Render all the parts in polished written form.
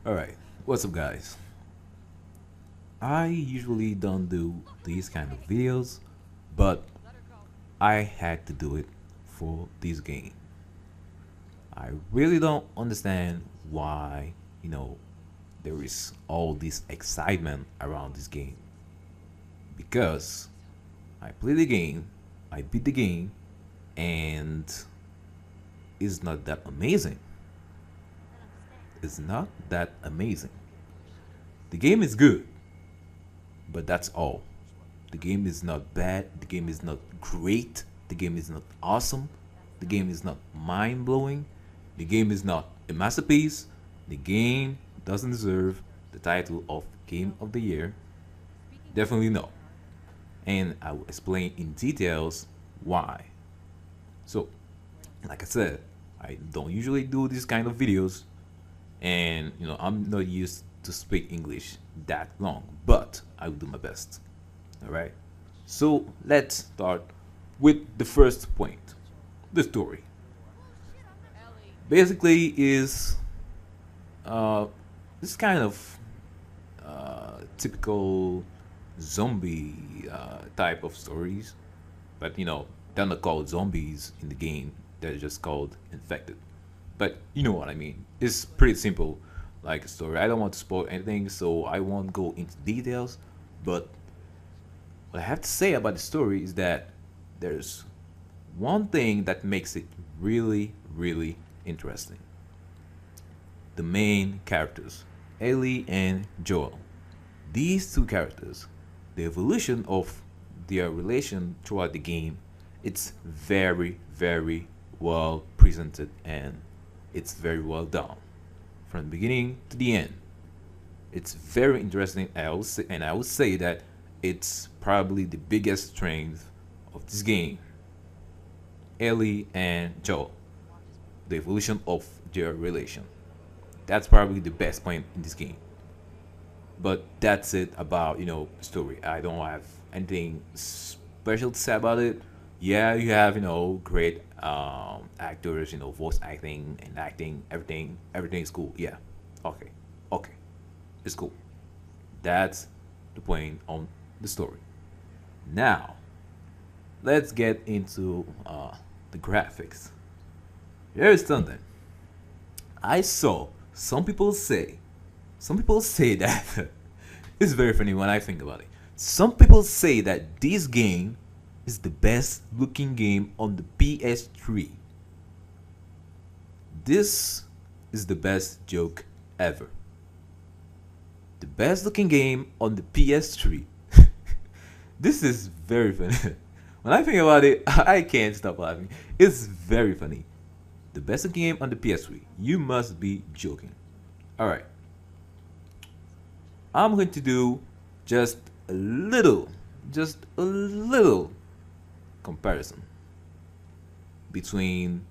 Alright, what's up guys? I usually don't do these kind of videos, but I had to do it for this game. I really don't understand why, you know, there is all this excitement around this game. Because I play the game, I beat the game, and it's not that amazing. It's not that amazing. The game is good, but that's all. The game is not bad. The game is not great. The game is not awesome. The game is not mind blowing. The game is not a masterpiece. The game doesn't deserve the title of Game of the Year. Definitely no. And I will explain in details why. So, like I said, I don't usually do these kind of videos, and I'm not used to speak English that long, but I will do my best. All right. So let's start with the first point. The story basically is uh, this kind of typical zombie type of stories, but they're not called zombies in the game. They're just called infected. But you know what I mean. It's pretty simple, like a story. I don't want to spoil anything, so I won't go into details. But what I have to say about the story is that there's one thing that makes it really, really interesting. The main characters, Ellie and Joel. These two characters, the evolution of their relation throughout the game, it's very, very well presented and it's very well done from the beginning to the end. It's very interesting. I would say that it's probably the biggest strength of this game. Ellie and Joel, the evolution of their relation. That's probably the best point in this game. But that's it about the story. I don't have anything special to say about it. Yeah, you have great actors, voice acting and acting, everything is cool. Yeah, okay, okay, it's cool. That's the point on the story. Now let's get into the graphics. Here's something I saw. Some people say that it's very funny when I think about it. Some people say that this game is the best looking game on the PS3. This is the best joke ever. The best looking game on the PS3. This is very funny. When I think about it, I can't stop laughing. It's very funny. The best looking game on the PS3. You must be joking. Alright. I'm going to do just a little, just a little comparison between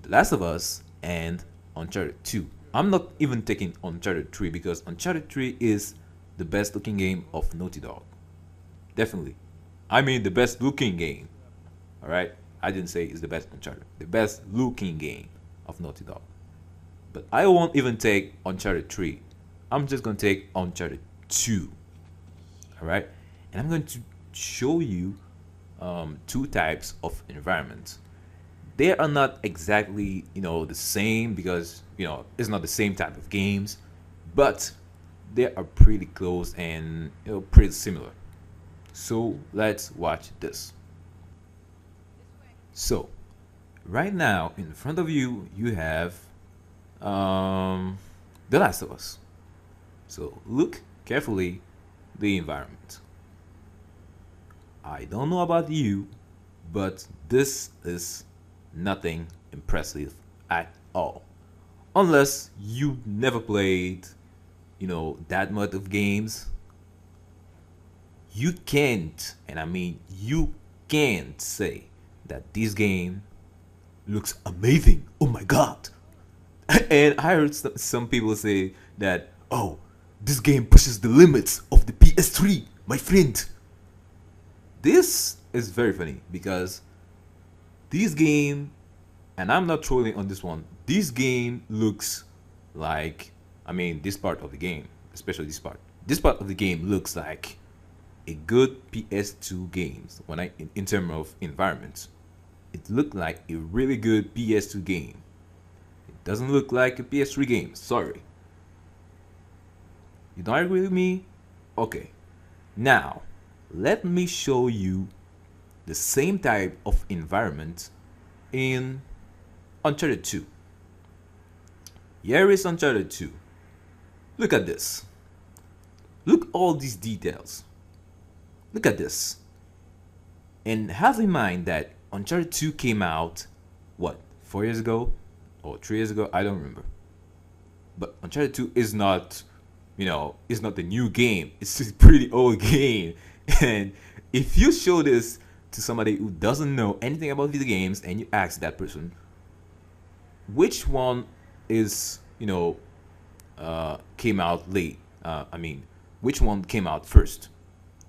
The Last of Us and Uncharted 2. I'm not even taking Uncharted 3 because Uncharted 3 is the best looking game of Naughty Dog. Definitely. I mean the best looking game. Alright? I didn't say it's the best Uncharted. The best looking game of Naughty Dog. But I won't even take Uncharted 3. I'm just going to take Uncharted 2. Alright? And I'm going to show you two types of environments. They are not exactly, the same because, it's not the same type of games, but they are pretty close and pretty similar. So let's watch this. So right now in front of you, you have The Last of Us. So look carefully the environment. I don't know about you, but this is nothing impressive at all. Unless you never played, that much of games, you can't, and I mean you can't say that this game looks amazing. Oh my god. And I heard some people say that, oh, this game pushes the limits of the PS3, my friend. This is very funny because this game, and I'm not trolling on this one, this game looks like I mean, this part of the game, especially this part. This part of the game looks like a good PS2 games when in terms of environments. It looked like a really good PS2 game. It doesn't look like a PS3 game. Sorry. You don't agree with me? Okay. Now, let me show you the same type of environment in Uncharted 2. Here is Uncharted 2. Look at this. Look all these details. Look at this. And have in mind that Uncharted 2 came out, what, 4 years ago? Or 3 years ago? I don't remember. But Uncharted 2 is not, it's not the new game. It's a pretty old game. And if you show this to somebody who doesn't know anything about video games and you ask that person, which one is, came out late? Which one came out first?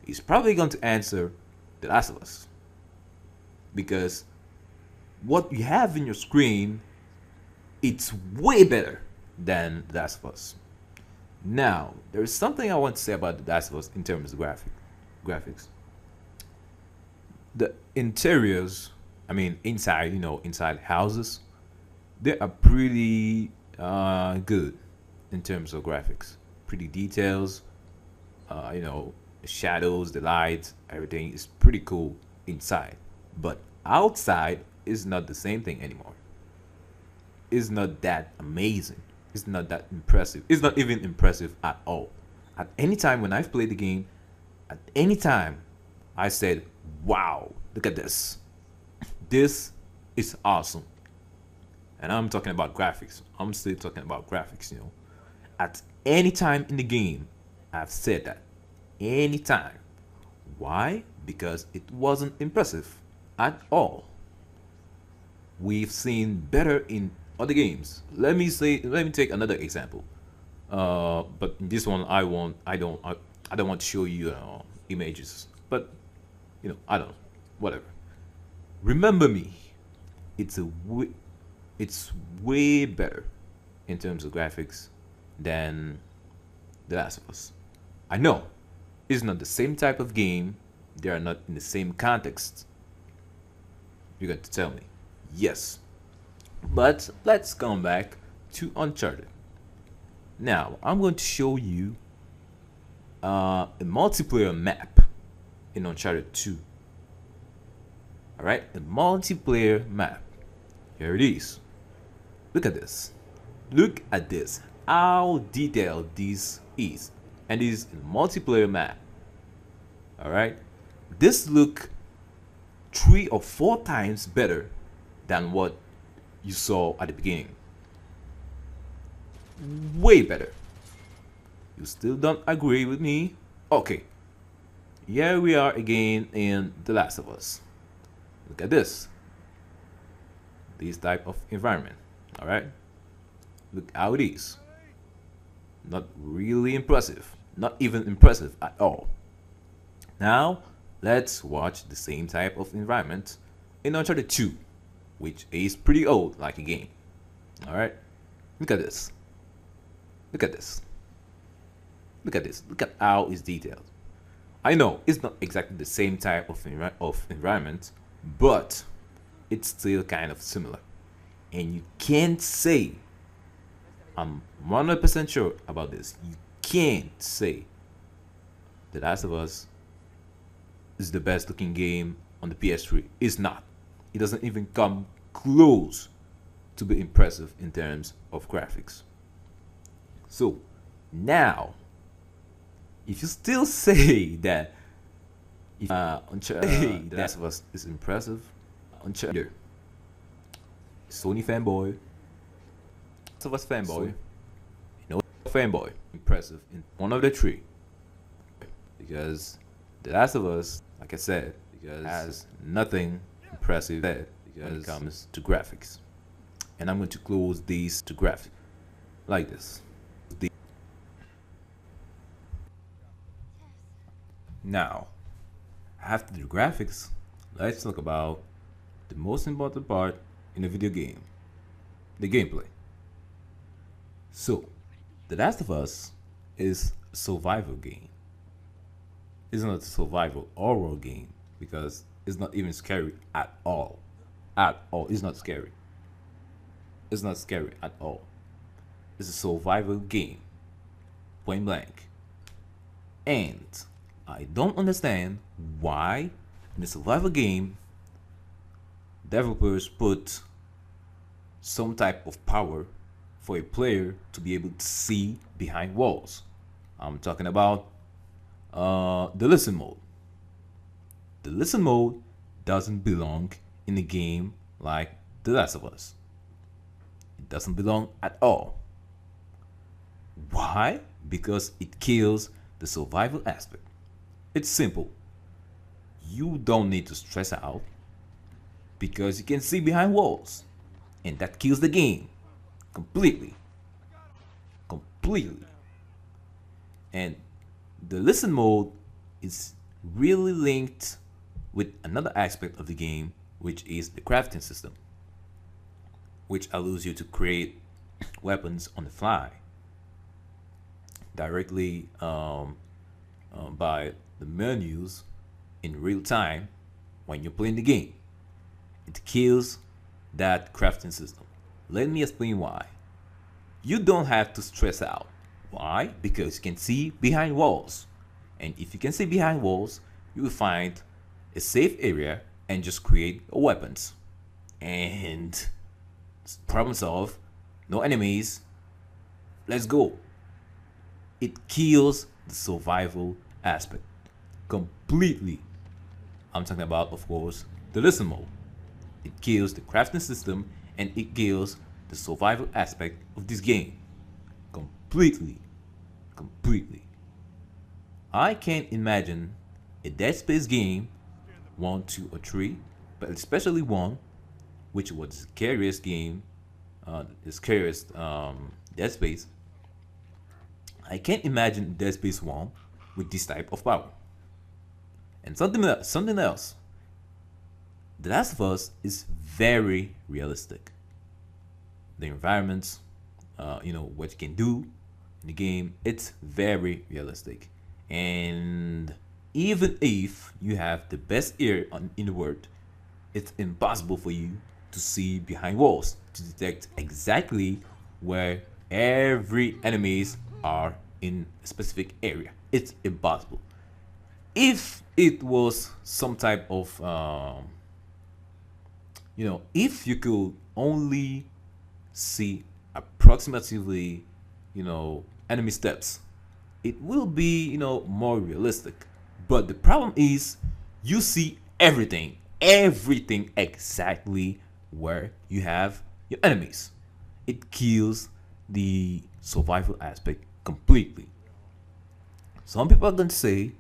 He's probably going to answer The Last of Us. Because what you have in your screen, it's way better than The Last of Us. Now, there is something I want to say about The Last of Us in terms of graphics. The interiors, inside, inside houses, they are pretty good in terms of graphics. Pretty details, the shadows, the lights, everything is pretty cool inside. But outside is not the same thing anymore. It's not that amazing. It's not that impressive. It's not even impressive at all. At any time when I've played the game, at any time, I said, wow, look at this. This is awesome. And I'm talking about graphics. I'm still talking about graphics, At any time in the game, I've said that. Anytime. Why? Because it wasn't impressive at all. We've seen better in other games. Let me take another example. But in this one, I don't want to show you images. But I don't know. Whatever. Remember Me. It's way better in terms of graphics than The Last of Us. I know it's not the same type of game. They are not in the same context. You got to tell me. Yes. But let's come back to Uncharted. Now, I'm going to show you a multiplayer map in Uncharted 2. Alright, a multiplayer map. Here it is. Look at this. Look at this. How detailed this is. And it is a multiplayer map. Alright. This look 3 or 4 times better than what you saw at the beginning. Way better. You still don't agree with me? Okay. Here we are again in The Last of Us. Look at this. This type of environment. Alright? Look how it is. Not really impressive. Not even impressive at all. Now, let's watch the same type of environment in Uncharted 2, which is pretty old like a game. Alright? Look at this. Look at this. Look at this. Look at how it's detailed. I know it's not exactly the same type of environment, but it's still kind of similar. And you can't say, I'm 100% sure about this, you can't say The Last of Us is the best looking game on the PS3. It's not. It doesn't even come close to be impressive in terms of graphics. So now, if you still say that The Last of Us is impressive, Uncharted, Sony fanboy, Last of Us fanboy, fanboy, impressive in one of the 3, because The Last of Us, like I said, has nothing impressive there when it comes to graphics. And I'm going to close these to graphics like this. Now, after the graphics, let's talk about the most important part in a video game, the gameplay. So, The Last of Us is a survival game. It's not a survival horror game because it's not even scary at all. At all. It's not scary. It's not scary at all. It's a survival game. Point blank. And I don't understand why in a survival game developers put some type of power for a player to be able to see behind walls. I'm talking about the listen mode. The listen mode doesn't belong in a game like The Last of Us. It doesn't belong at all. Why? Because it kills the survival aspect. It's simple. You don't need to stress out because you can see behind walls, and that kills the game completely. Completely. And the listen mode is really linked with another aspect of the game, which is the crafting system, which allows you to create weapons on the fly directly by the menus in real time when you're playing the game. It kills that crafting system. Let me explain why. You don't have to stress out. Why? Because you can see behind walls. And if you can see behind walls, you will find a safe area and just create weapons. And problem solved. No enemies. Let's go. It kills the survival aspect completely. I'm talking about, of course, the listen mode. It kills the crafting system and it kills the survival aspect of this game completely. Completely. I can't imagine a Dead Space game 1, 2, or 3, but especially 1, which was the scariest game, the scariest Dead Space. I can't imagine Dead Space 1 with this type of power. And something else. The Last of Us is very realistic. The environments, what you can do in the game, it's very realistic. And even if you have the best ear in the world, it's impossible for you to see behind walls to detect exactly where every enemies are in a specific area. It's impossible. If it was some type of if you could only see approximately enemy steps, it will be more realistic. But the problem is you see everything exactly where you have your enemies. It kills the survival aspect completely. Some people are going to say,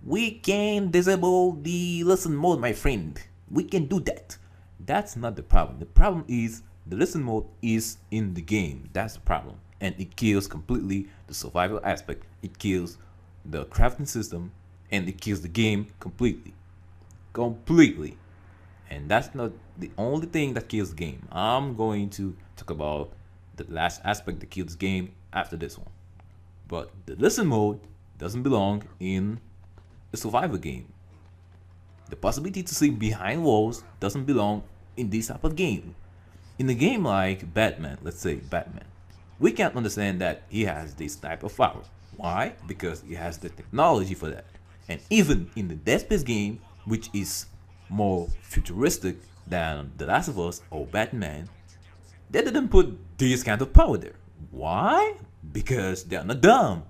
we can disable the listen mode, my friend. We can do that. That's not the problem. The problem is the listen mode is in the game. That's the problem. And it kills completely the survival aspect. It kills the crafting system. And it kills the game completely. Completely. And that's not the only thing that kills the game. I'm going to talk about the last aspect that kills the game after this one. But the listen mode doesn't belong in a survival game. The possibility to see behind walls doesn't belong in this type of game. In a game like Batman, let's say Batman, we can't understand that he has this type of power. Why? Because he has the technology for that. And even in the Dead Space game, which is more futuristic than The Last of Us or Batman, they didn't put this kind of power there. Why? Because they're not dumb.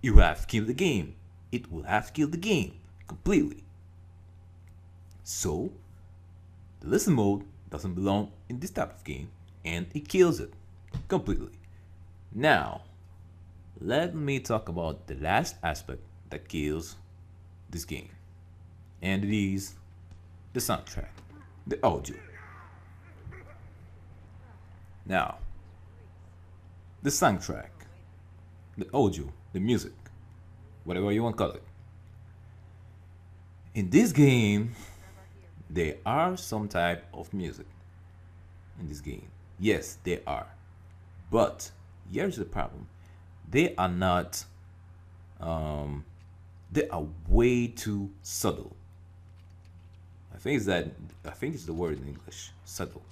You have killed the game. It will have killed the game completely. So, the listen mode doesn't belong in this type of game, and it kills it completely. Now, let me talk about the last aspect that kills this game, and it is the soundtrack, the audio. Now, the soundtrack, the audio, the music, whatever you want to call it. In this game, there are some type of music in this game. Yes, there are. But here's the problem. they are not, um, they are way too subtle. I think it's that, I think it's the word in English, subtle.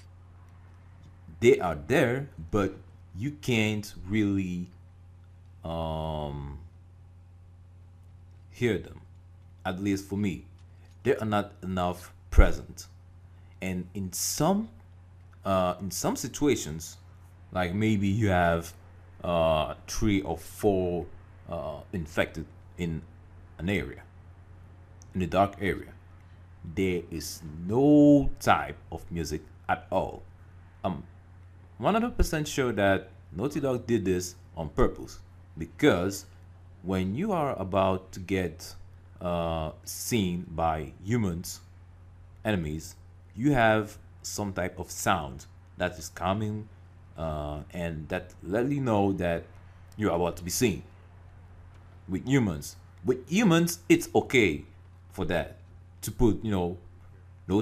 They are there, but you can't really um, hear them. At least for me, there are not enough present, and in some situations, like maybe you have three or four infected in an area, in a dark area, there is no type of music at all. I'm 100% sure that Naughty Dog did this on purpose because when you are about to get seen by humans, enemies, you have some type of sound that is coming and that let you know that you're about to be seen with humans. With humans, it's okay for that to put, no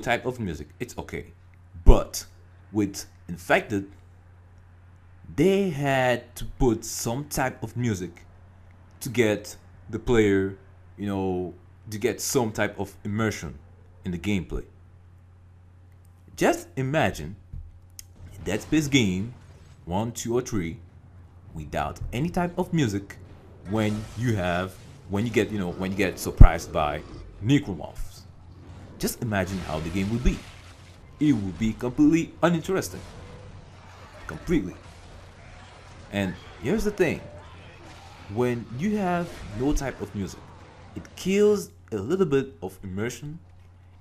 type of music. It's okay. But with infected, they had to put some type of music to get the player, you know, to get some type of immersion in the gameplay. Just imagine a Dead Space game, one, two, or three, without any type of music when you get surprised by necromorphs. Just imagine how the game would be. It would be completely uninteresting. Completely. And here's the thing. When you have no type of music, it kills a little bit of immersion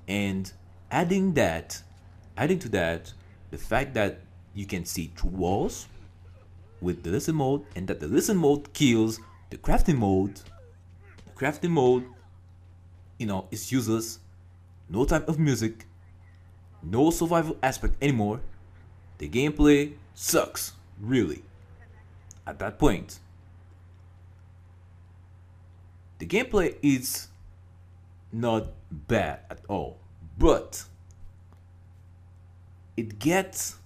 and adding that adding to that the fact that you can see through walls with the listen mode and that the listen mode kills the crafting mode. The crafting mode, is useless, no type of music, no survival aspect anymore. The gameplay sucks, really. At that point, the gameplay is not bad at all, but it gets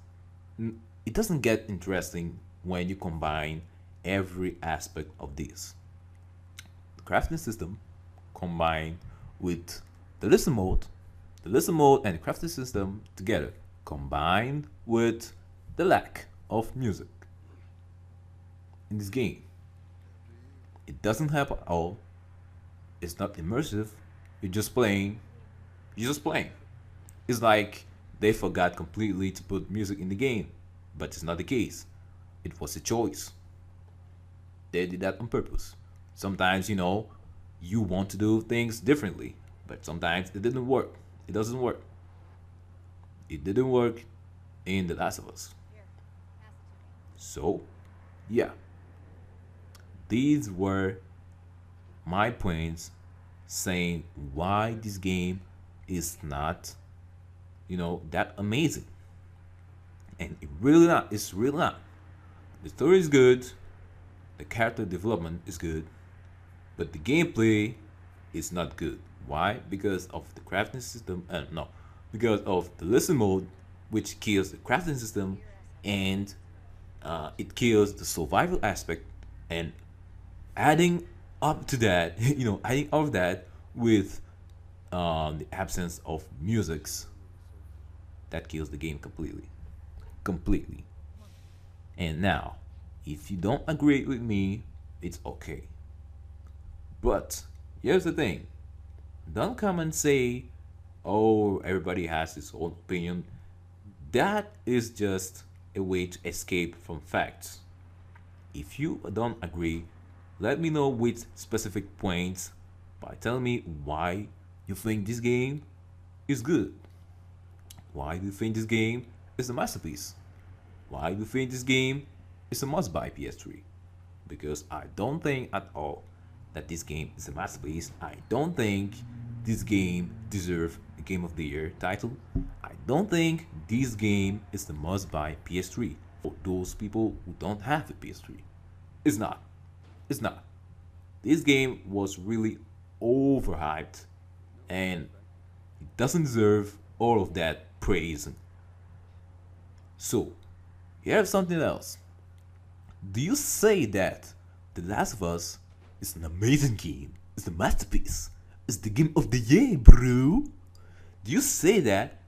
it doesn't get interesting when you combine every aspect of this. The crafting system combined with the listen mode and the crafting system together, combined with the lack of music in this game. It doesn't help at all. It's not immersive. You're just playing. You're just playing. It's like they forgot completely to put music in the game, but it's not the case. It was a choice. They did that on purpose. Sometimes, you want to do things differently, but sometimes it didn't work. It doesn't work. It didn't work in The Last of Us. So, yeah, these were my points saying why this game is not, that amazing. And it really not. It's really not. The story is good, the character development is good, but the gameplay is not good. Why? Because of the crafting system. No, because of the listen mode, which kills the crafting system, and it kills the survival aspect. And adding up to that, adding all of that with the absence of musics, that kills the game completely, completely. And now, if you don't agree with me, it's okay. But here's the thing. Don't come and say, oh, everybody has his own opinion. That is just a way to escape from facts. If you don't agree, let me know with specific points by telling me why you think this game is good. Why do you think this game is a masterpiece? Why do you think this game is a must buy PS3? Because I don't think at all that this game is a masterpiece. I don't think this game deserves a Game of the Year title. I don't think this game is the must buy PS3 for those people who don't have a PS3. It's not. It's not. This game was really overhyped and it doesn't deserve all of that praise. So, here's something else. Do you say that The Last of Us is an amazing game. It's a masterpiece. It's the game of the year, bro. Do you say that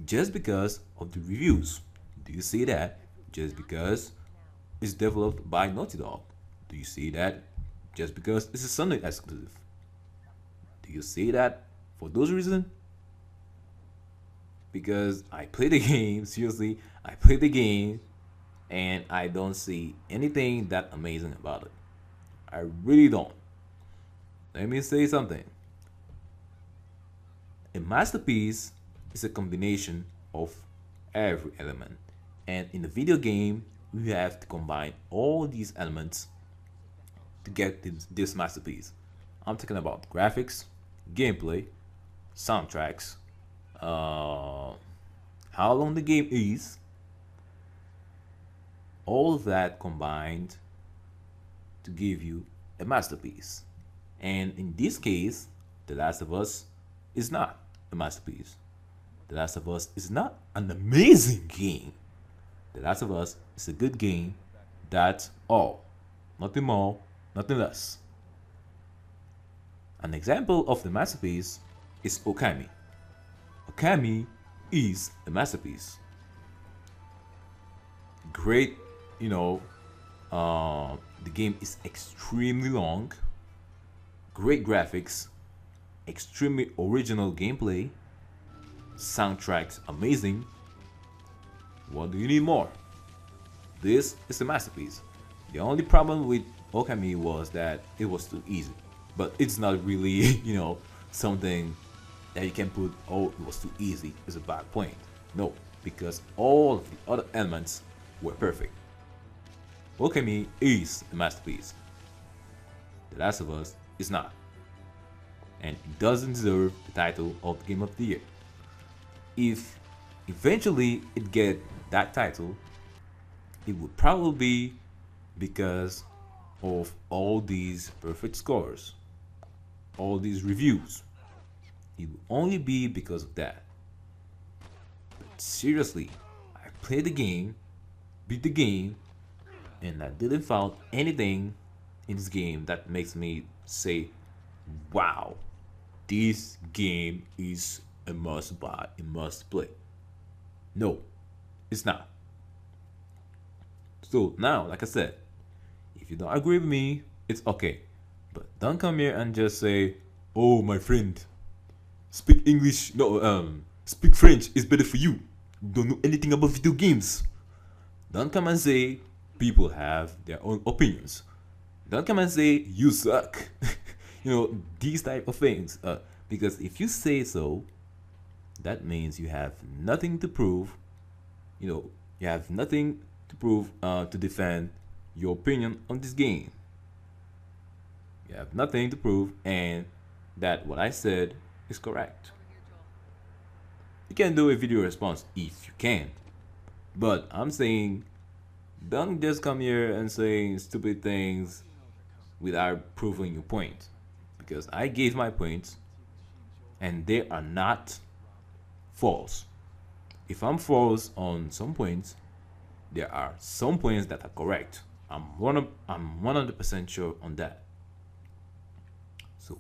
just because of the reviews? Do you say that just because it's developed by Naughty Dog? Do you say that just because it's a Sunday exclusive? Do you say that for those reasons? Because I play the game, seriously, I play the game and I don't see anything that amazing about it. I really don't. Let me say something. A masterpiece is a combination of every element. And in a video game, we have to combine all these elements to get this masterpiece. I'm talking about graphics, gameplay, soundtracks, how long the game is, all of that combined to give you a masterpiece. And in this case, The Last of Us is not a masterpiece. The Last of Us is not an amazing game. The Last of Us is a good game. That's all. Nothing more, nothing less. An example of the masterpiece is Okami. Okami is a masterpiece. Great, the game is extremely long, great graphics, extremely original gameplay, soundtracks amazing. What do you need more? This is a masterpiece. The only problem with Okami was that it was too easy. But it's not really, something that you can put, oh, it was too easy, is a bad point. No, because all of the other elements were perfect. Okami is a masterpiece. The Last of Us is not. And it doesn't deserve the title of the Game of the Year. If eventually it get that title, it would probably be because of all these perfect scores, all these reviews. It will only be because of that. But seriously, I played the game, beat the game, and I didn't find anything in this game that makes me say, wow, this game is a must buy, a must play. No, it's not. So now, like I said, if you don't agree with me, it's okay. But don't come here and just say, oh, my friend, speak English, speak French is better for you. You don't know anything about video games. Don't come and say people have their own opinions. Don't come and say you suck. These type of things. Because if you say so, that means you have nothing to prove. You have nothing to prove to defend your opinion on this game. You have nothing to prove, and that what I said is correct. You can do a video response if you can, but I'm saying don't just come here and saying stupid things without proving your point, because I gave my points and they are not false. If I'm false on some points, there are some points that are correct. I'm 100% sure on that. So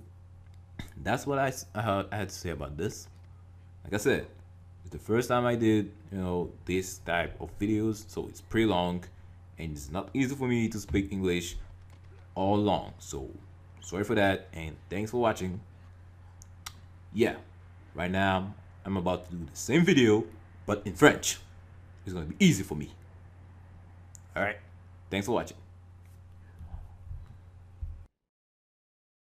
that's what I had to say about this. Like I said, it's the first time I did this type of videos, so it's pretty long and it's not easy for me to speak English all long. So sorry for that, and thanks for watching. Yeah, right now I'm about to do the same video but in French. It's gonna be easy for me. Alright, thanks for watching.